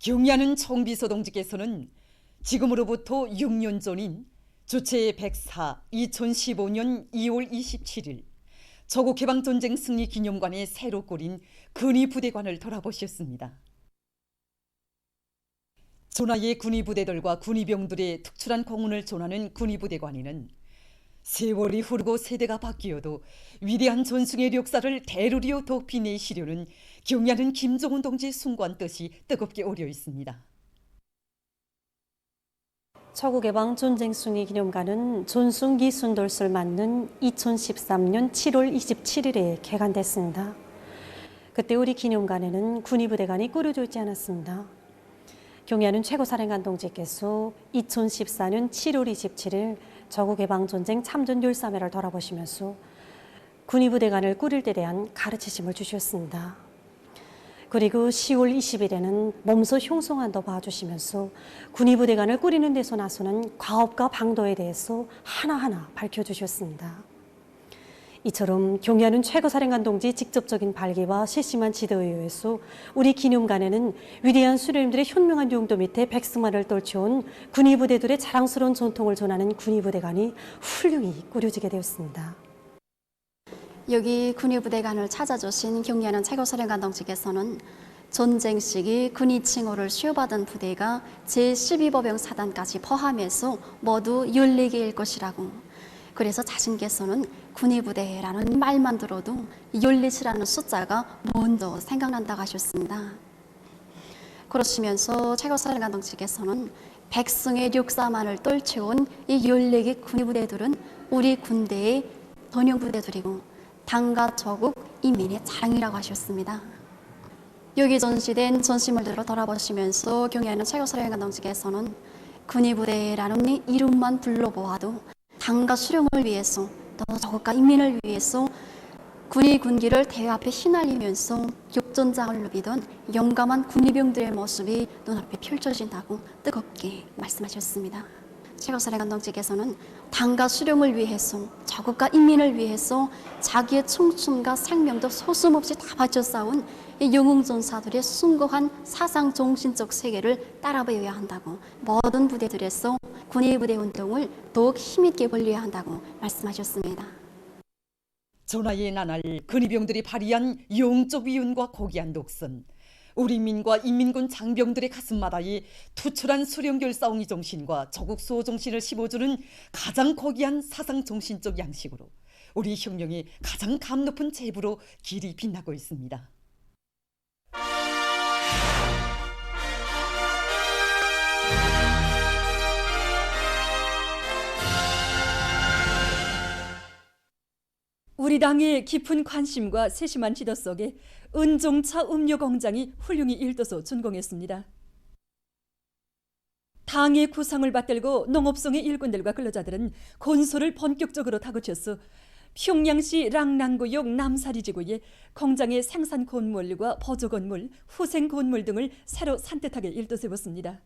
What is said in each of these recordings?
경야는 총비서 동지께서는 지금으로부터 6년 전인 주체 104 2015년 2월 27일 조국해방전쟁 승리 기념관에 새로 꾸린 군의부대관을 돌아보셨습니다. 전하의 군의부대들과 군의병들의 특출한 공헌을 존하는 군의부대관에는 세월이 흐르고 세대가 바뀌어도 위대한 전승의 역사를 대루리어 덮이내시려는 경야는 김정은 동지의 숭고한 뜻이 뜨겁게 오려 있습니다. 조국해방 전쟁 승리 기념관은 전승기 순돌설 맞는 2013년 7월 27일에 개관됐습니다. 그때 우리 기념관에는 군의부대관이 꾸려져 있지 않았습니다. 경야는 최고사령관 동지께서 2014년 7월 27일 조국해방전쟁 참전 열사매를 돌아보시면서 군의부대관을 꾸릴 때 대한 가르치심을 주셨습니다. 그리고 10월 20일에는 몸소 형성안도 봐주시면서 군의부대관을 꾸리는 데서 나서는 과업과 방도에 대해서 하나하나 밝혀주셨습니다. 이처럼 경야는 최고사령관 동지의 직접적인 발기와 세심한 지도에 의해서 우리 기념관에는 위대한 수령님들의 현명한 용도 밑에 백승만을 떨쳐온 군의부대들의 자랑스러운 전통을 전하는 군의부대관이 훌륭히 꾸려지게 되었습니다. 여기 군의부대관을 찾아주신 경야는 최고사령관 동지께서는 전쟁 시기 군의 칭호를 수여받은 부대가 제12보병 사단까지 포함해서 모두 14개일 것이라고, 그래서 자신께서는 군의부대라는 말만 들어도 14라는 숫자가 먼저 생각난다고 하셨습니다. 그러시면서 최고사령관 동지께서는 백성의 역사만을 떨쳐온 이 14개 군의부대들은 우리 군대의 전용부대들이고 당과 조국 인민의 자랑이라고 하셨습니다. 여기 전시된 전시물들을 돌아보시면서 경야는 최고사령관 동지께서는 군의부대라는 이름만 불러보아도 당과 수령을 위해서 또 조국과 인민을 위해서 군의 군기를 대회 앞에 휘날리면서 역전장을 누비던 용감한 군의병들의 모습이 눈앞에 펼쳐진다고 뜨겁게 말씀하셨습니다. 최고사령관 동지께서는 당과 수령을 위해서 조국과 인민을 위해서 자기의 청춘과 생명도 소슴없이 다 바쳐 싸운 이 영웅전사들의 숭고한 사상 정신적 세계를 따라배워야 한다고, 모든 부대들에서 군의부대 운동을 더욱 힘있게 벌려야 한다고 말씀하셨습니다. 전하의 나날 군의병들이 발휘한 영적 위운과 고귀한 독선, 우리 민과 인민군 장병들의 가슴마다의 투철한 수령결사옹이 정신과 조국 수호 정신을 심어주는 가장 고귀한 사상 정신적 양식으로 우리 혁명의 가장 감 높은 제부로 길이 빛나고 있습니다. 우리 당의 깊은 관심과 세심한 지도 속에 은종차 음료공장이 훌륭히 일떠서 준공했습니다. 당의 구상을 받들고 농업성의 일꾼들과 근로자들은 건설을 본격적으로 다그쳤어 평양시 랑랑구역 남사리지구에 공장의 생산 건물과 보조 건물, 후생 건물 등을 새로 산뜻하게 일떠세웠습니다.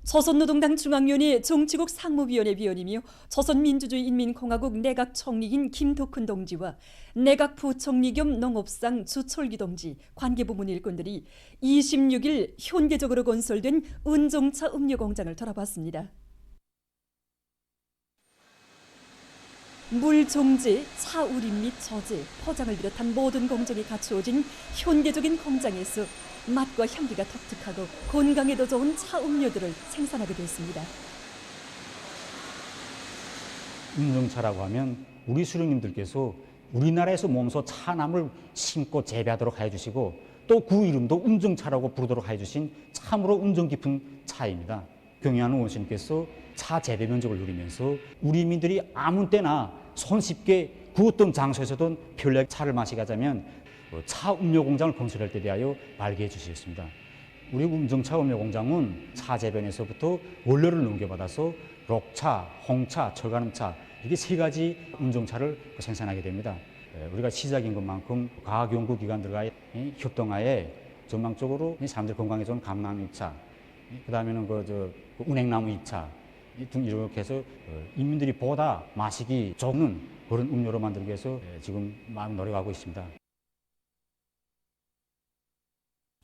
조선노동당 중앙위원회 정치국 상무위원회 위원이며 조선민주주의인민공화국 내각총리인 김덕훈 동지와 내각부총리 겸 농업상 주철기 동지 관계부문 일꾼들이 26일 현대적으로 건설된 은종차 음료공장을 돌아봤습니다. 물 종재, 차 우림 및 저재, 포장을 비롯한 모든 공정이 갖추어진 현대적인 공장에서 맛과 향기가 독특하고 건강에도 좋은 차 음료들을 생산하게 됐습니다. 은종차라고 하면 우리 수령님들께서 우리나라에서 몸소 차나무를 심고 재배하도록 해주시고 또 그 이름도 은종차라고 부르도록 해주신 참으로 은종 깊은 차입니다. 경야는 원수님께서 차 재배 면적을 누리면서 우리 민들이 아무 때나 손쉽게 그 어떤 장소에서든 편리하게 차를 마시게 하자면 차 음료 공장을 건설할 때 대하여 말게 해주셨습니다. 우리 은종차 음료 공장은 차 재배에서부터 원료를 넘겨받아서 녹차, 홍차, 철가름차 이게 세 가지 은종차를 생산하게 됩니다. 우리가 시작인 것만큼 과학연구기관들과의 협동하에 전망적으로 사람들 건강에 좋은 감나무 잎차, 그 다음에는 운행나무 잎차 등 이렇게 해서 인민들이 보다 마시기 좋은 그런 음료로 만들기 위해서 지금 많은 노력하고 있습니다.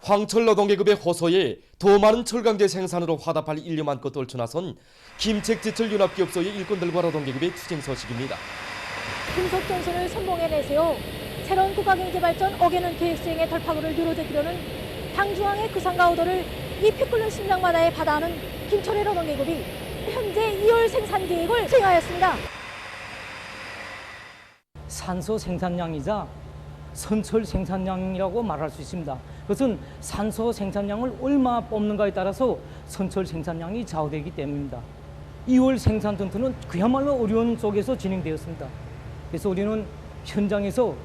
황철 노동계급의 호소에 더 많은 철강제 생산으로 화답할 인류 많고 떨쳐나선 김책지철 연합기업소의 일꾼들과 노동계급의 투쟁 소식입니다. 금속 전선을 선봉에 내세워 새로운 국가경제발전 5개년 계획 수행의 돌파구를 누려제기려는 당중앙의 구상가오도를 잎이 끓는 심장바다에 바다하는 김철의 노동계급이 현재 2월 생산 계획을 수행하였습니다. 산소 생산량이자 선철 생산량이라고 말할 수 있습니다. 그것은 산소 생산량을 얼마 뽑는가에 따라서 선철 생산량이 좌우되기 때문입니다. 2월 생산 전투는 그야말로 어려운 속에서 진행되었습니다. 그래서 우리는 현장에서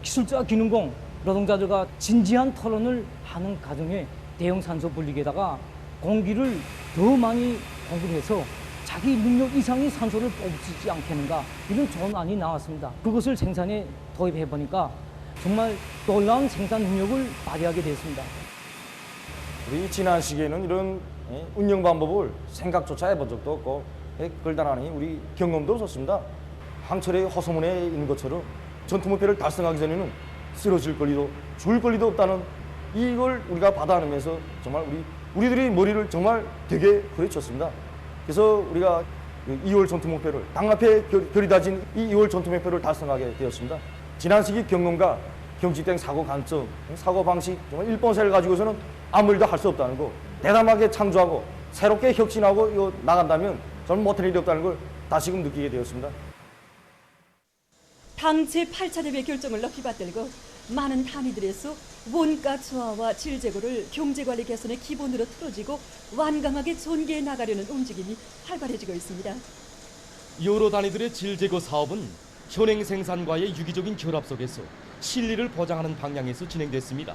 기술자, 기능공, 노동자들과 진지한 토론을 하는 과정에 대형 산소 분리기에다가 공기를 더 많이 공급해서 자기 능력 이상의 산소를 뽑지 않겠는가, 이런 좋은 안이 나왔습니다. 그것을 생산에 도입해 보니까 정말 놀라운 생산 능력을 발휘하게 됐습니다. 우리 지난 시기에는 이런 운영 방법을 생각조차 해본 적도 없고, 걸다나니 우리 경험도 없었습니다. 황철의 호소문에 있는 것처럼 전투 목표를 달성하기 전에는 쓰러질 권리도 죽을 권리도 없다는 이걸 우리가 받아내면서 정말 우리들이 머리를 정말 되게 후려쳤습니다. 그래서 우리가 2월 전투 목표를 당 앞에 별이 다진 이 2월 전투 목표를 달성하게 되었습니다. 지난 시기 경험과 경직된 사고 관점, 사고 방식, 정말 일본사를 가지고서는 아무 일도 할 수 없다는 거, 대담하게 창조하고 새롭게 혁신하고 이거 나간다면 저는 못할 일이 없다는 걸 다시금 느끼게 되었습니다. 당 제8차대회 결정을 높이 받들고 많은 단위들에서 원가 조화와 질 제고를 경제관리 개선의 기본으로 틀어지고 완강하게 전개해 나가려는 움직임이 활발해지고 있습니다. 여러 단위들의 질 제고 사업은 현행 생산과의 유기적인 결합 속에서 실리를 보장하는 방향에서 진행됐습니다.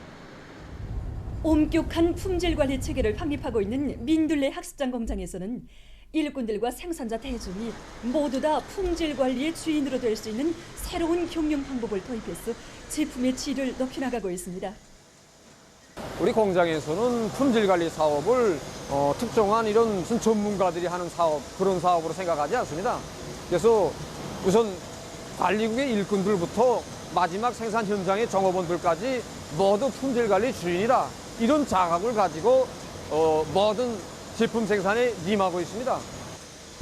엄격한 품질 관리 체계를 확립하고 있는 민둘레 학습장 공장에서는 일꾼들과 생산자 대중이 모두 다 품질 관리의 주인으로 될 수 있는 새로운 경영 방법을 도입해서 제품의 질을 높여나가고 있습니다. 우리 공장에서는 품질 관리 사업을 특정한 이런 무슨 전문가들이 하는 사업, 그런 사업으로 생각하지 않습니다. 그래서 우선 관리국의 일꾼들부터 마지막 생산 현장의 종업원들까지 모두 품질 관리 주인이다, 이런 자각을 가지고 모든 제품 생산에 임하고 있습니다.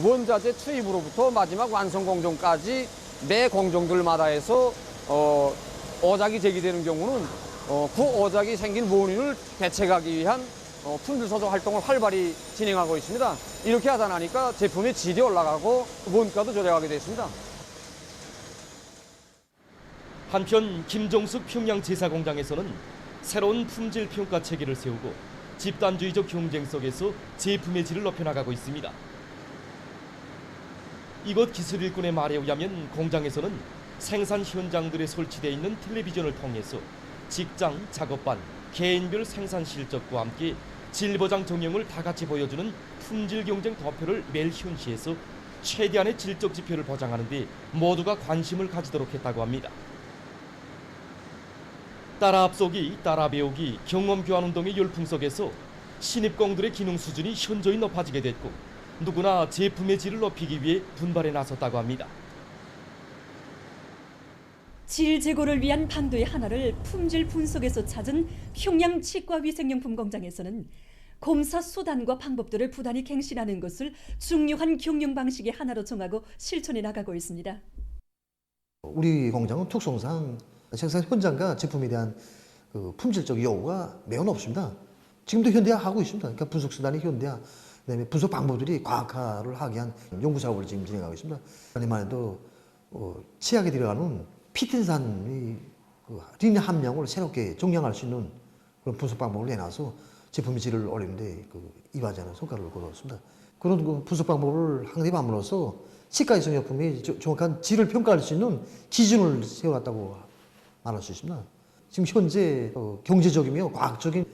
원자재 투입으로부터 마지막 완성 공정까지 매 공정들마다 해서 어작이 제기되는 경우는 그 어작이 생긴 원인을 대책하기 위한 품질 소정 활동을 활발히 진행하고 있습니다. 이렇게 하다 나니까 제품의 질이 올라가고 원가도 저렴하게 됐습니다. 한편 김종숙 평양 제사공장에서는 새로운 품질 평가 체계를 세우고 집단주의적 경쟁 속에서 제품의 질을 높여나가고 있습니다. 이곳 기술 일꾼의 말에 의하면 공장에서는 생산 현장들에 설치되어 있는 텔레비전을 통해서 직장, 작업반, 개인별 생산 실적과 함께 질보장 정령을 다 같이 보여주는 품질 경쟁 도표를 매일 현시해서 최대한의 질적 지표를 보장하는 데 모두가 관심을 가지도록 했다고 합니다. 따라 앞서기, 따라 배우기, 경험 교환 운동의 열풍 속에서 신입공들의 기능 수준이 현저히 높아지게 됐고 누구나 제품의 질을 높이기 위해 분발에 나섰다고 합니다. 질 제고를 위한 방도의 하나를 품질 분석에서 찾은 평양 치과위생용품 공장에서는 검사 수단과 방법들을 부단히 갱신하는 것을 중요한 경영 방식의 하나로 정하고 실천해 나가고 있습니다. 우리 공장은 특성상 생산 현장과 제품에 대한 그 품질적 요구가 매우 높습니다. 지금도 현대화하고 있습니다. 그러니까 분석 수단이 현대화, 그다음에 분석 방법들이 과학화를 하기 위한 연구 작업을 지금 진행하고 있습니다. 아니만 해도 치약에 들어가는 피틴산의 린 함량을 새롭게 정량할 수 있는 그런 분석 방법을 내놔서 제품의 질을 올리는데 이바지하는 성과를 거두었습니다. 그런 그 분석 방법을 확립함으로써 치과위생용품이 정확한 질을 평가할 수 있는 기준을 세워놨다고 말할 수 있습니다. 지금 현재 경제적이며 과학적인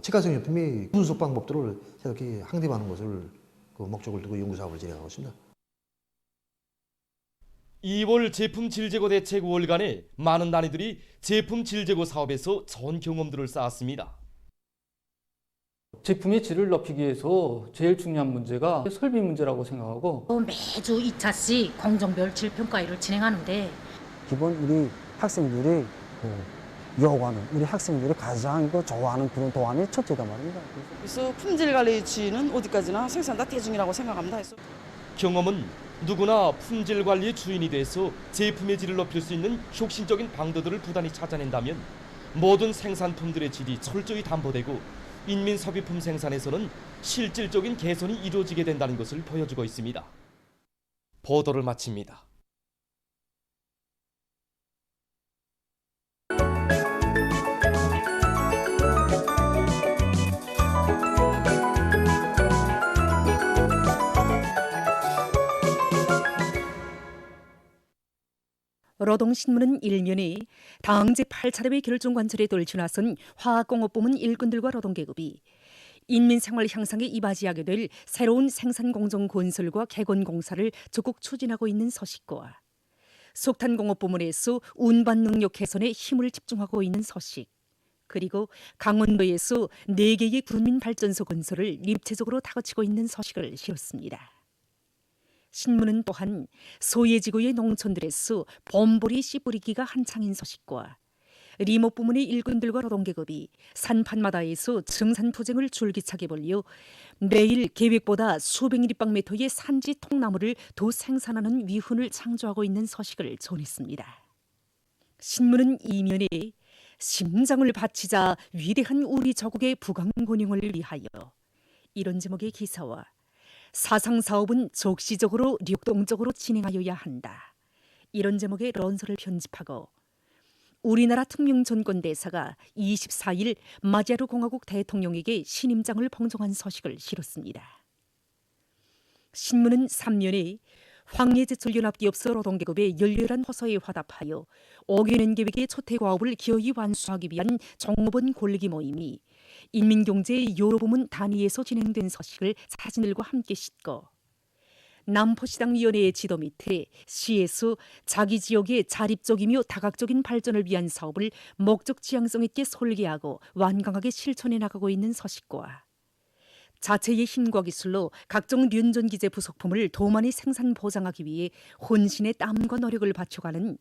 치과위생용품의 분석 방법들을 새롭게 확립하는 것을 목적을 두고 연구 사업을 진행하고 있습니다. 2월 제품 질제고 대책 5월간에 많은 단위들이 제품 질제고 사업에서 좋은 경험들을 쌓았습니다. 제품의 질을 높이기 위해서 제일 중요한 문제가 설비 문제라고 생각하고 매주 2차씩 공정별 질평가회를 진행하는데 기본 우리 학생들이 요구하는 우리 학생들이 가장 좋아하는 그런 도안이 첫째다 말입니다. 그래서 품질 관리 주의는 어디까지나 생산 다 대중이라고 생각합니다. 그래서 경험은 누구나 품질 관리의 주인이 돼서 제품의 질을 높일 수 있는 혁신적인 방도들을 부단히 찾아낸다면 모든 생산품들의 질이 철저히 담보되고 인민소비품 생산에서는 실질적인 개선이 이루어지게 된다는 것을 보여주고 있습니다. 보도를 마칩니다. 노동신문은 일면에 당 제8차대회 결정관철에 떨쳐나선 화학공업부문 일꾼들과 노동계급이 인민생활 향상에 이바지하게 될 새로운 생산공정 건설과 개건공사를 적극 추진하고 있는 소식과 석탄공업부문에서 운반 능력 개선에 힘을 집중하고 있는 소식, 그리고 강원도에서 4개의 군민발전소 건설을 입체적으로 다그치고 있는 소식을 실었습니다. 신문은 또한 소외지구의 농촌들에서 봄보리 씨 뿌리기가 한창인 소식과 리모 부문의 일꾼들과 노동계급이 산판마다에서 정산투쟁을 줄기차게 벌여 매일 계획보다 수백立方미터의 산지 통나무를 더 생산하는 위훈을 창조하고 있는 소식을 전했습니다. 신문은 이면에 심장을 바치자 위대한 우리 조국의 부강곤영을 위하여 이런 제목의 기사와 사상사업은 적시적으로 력동적으로 진행하여야 한다. 이런 제목의 런서를 편집하고 우리나라 특명전권대사가 24일 마자르 공화국 대통령에게 신임장을 봉송한 소식을 실었습니다. 신문은 3년에 황해제철연합기업소 노동계급의 열렬한 호소에 화답하여 5개년 계획의 초태과업을 기어이 완수하기 위한 종업원 권리기 모임이 인민경제 여러 부문 단위에서 진행된 소식을 사진들과 함께 싣고 남포시당위원회의 지도 밑에 시에서 자기 지역의 자립적이며 다각적인 발전을 위한 사업을 목적 지향성 있게 설계하고 완강하게 실천해 나가고 있는 소식과 자체의 힘과 기술로 각종 륜전기재 부속품을 더 많이 생산 보장하기 위해 혼신의 땀과 노력을 바쳐가는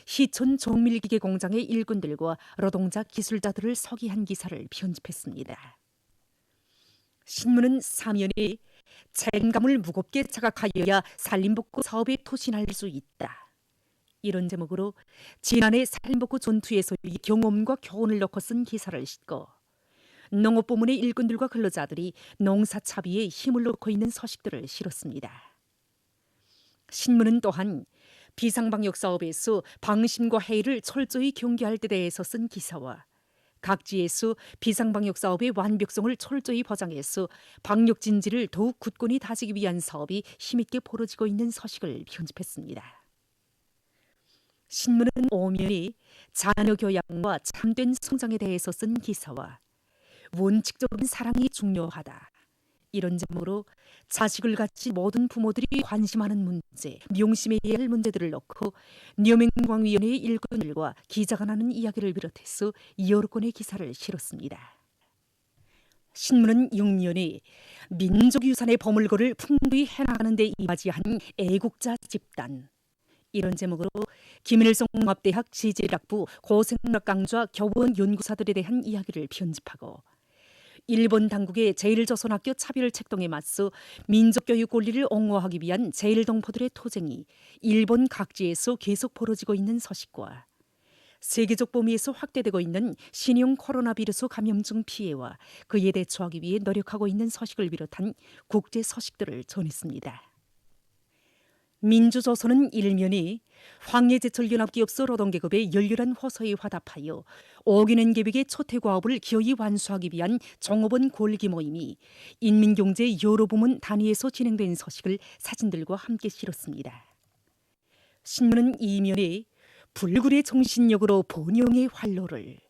희촌 종밀기계 공장의 일꾼들과 노동자 기술자들을 서기한 기사를 편집했습니다. 신문은 사면에 책임감을 무겁게 자각하여야 산림복구 사업에 토신할 수 있다. 이런 제목으로 지난해 산림복구 전투에서의 경험과 교훈을 넣고 쓴 기사를 싣고 농업부문의 일꾼들과 근로자들이 농사차비에 힘을 놓고 있는 소식들을 실었습니다. 신문은 또한 비상방역사업에서 방심과 해이를 철저히 경계할 때 대해서 쓴 기사와 각지에서 비상방역사업의 완벽성을 철저히 보장해서 방역진지를 더욱 굳건히 다지기 위한 사업이 힘있게 벌어지고 있는 소식을 편집했습니다. 신문은 오면에 자녀교양과 참된 성장에 대해서 쓴 기사와 원칙적인 사랑이 중요하다. 이런 제목으로 자식을 갖춘 모든 부모들이 관심하는 문제, 명심해야 할 문제들을 넣고 녀맹광위원회의 일꾼들과 기자가 나눈 이야기를 비롯해서 여러 건의 기사를 실었습니다. 신문은 6년에 민족유산의 버물거를 풍부히 해나가는 데 이바지한 애국자 집단, 이런 제목으로 김일성 종합대학 지질학부 고생학 강좌 교원 연구사들에 대한 이야기를 편집하고 일본 당국의 제1조선학교 차별책동에 맞서 민족교육 권리를 옹호하기 위한 제1동포들의 투쟁이 일본 각지에서 계속 벌어지고 있는 소식과 세계적 범위에서 확대되고 있는 신형 코로나 비루스 감염증 피해와 그에 대처하기 위해 노력하고 있는 소식을 비롯한 국제 소식들을 전했습니다. 민주조선은 일면에 황해제철연합기업소 노동계급의 열렬한 호소에 화답하여 5개년 계획의 초태과업을 기어이 완수하기 위한 종업원 권리기 모임이 인민경제 여러 부문 단위에서 진행된 소식을 사진들과 함께 실었습니다. 신문은 이면에 불굴의 정신력으로 본영의 활로를,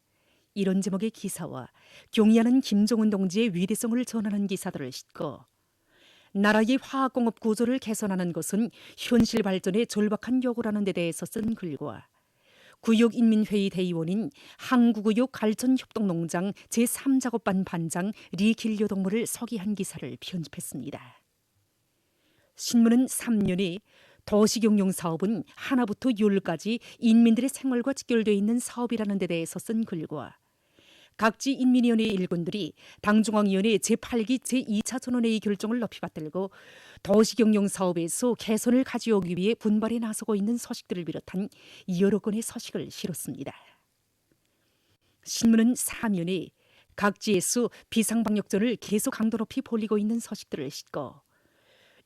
이런 제목의 기사와 경의하는 김정은 동지의 위대성을 전하는 기사들을 싣고 나라의 화학공업 구조를 개선하는 것은 현실 발전의 절박한 요구라는 데 대해서 쓴 글과 구역인민회의 대의원인 항구구역 갈천협동농장 제3작업반 반장 리길료동무를 서기한 기사를 편집했습니다. 신문은 3년에 도시경영 사업은 하나부터 열까지 인민들의 생활과 직결되어 있는 사업이라는 데 대해서 쓴 글과 각지 인민위원회 일꾼들이 당중앙위원회 제8기 제2차 전원회의 결정을 높이 받들고 도시경영 사업에서 개선을 가져오기 위해 분발에 나서고 있는 서식들을 비롯한 여러 건의 서식을 실었습니다. 신문은 사면에 각지에서 비상방역전을 계속 강도 높이 벌이고 있는 서식들을 싣고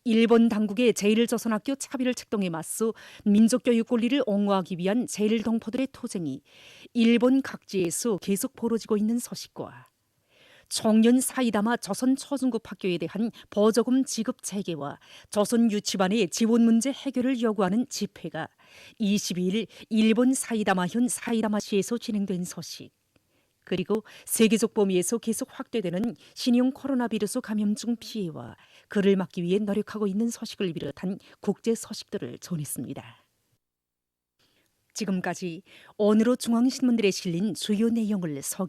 일본 당국의 제1조선학교 차별을 책동에 맞서 민족교육 권리를 옹호하기 위한 제1동포들의 투쟁이 일본 각지에서 계속 벌어지고 있는 서식과 청년 사이다마 조선 초중급 학교에 대한 보조금 지급 재개와 조선 유치반의 지원 문제 해결을 요구하는 집회가 22일 일본 사이다마현 사이다마시에서 진행된 소식, 그리고 세계적 범위에서 계속 확대되는 신형 코로나 바이러스 감염증 피해와 그를 막기 위해 노력하고 있는 소식을 비롯한 국제 소식들을 전했습니다. 지금까지 오늘의 중앙신문들에 실린 주요 내용을 소개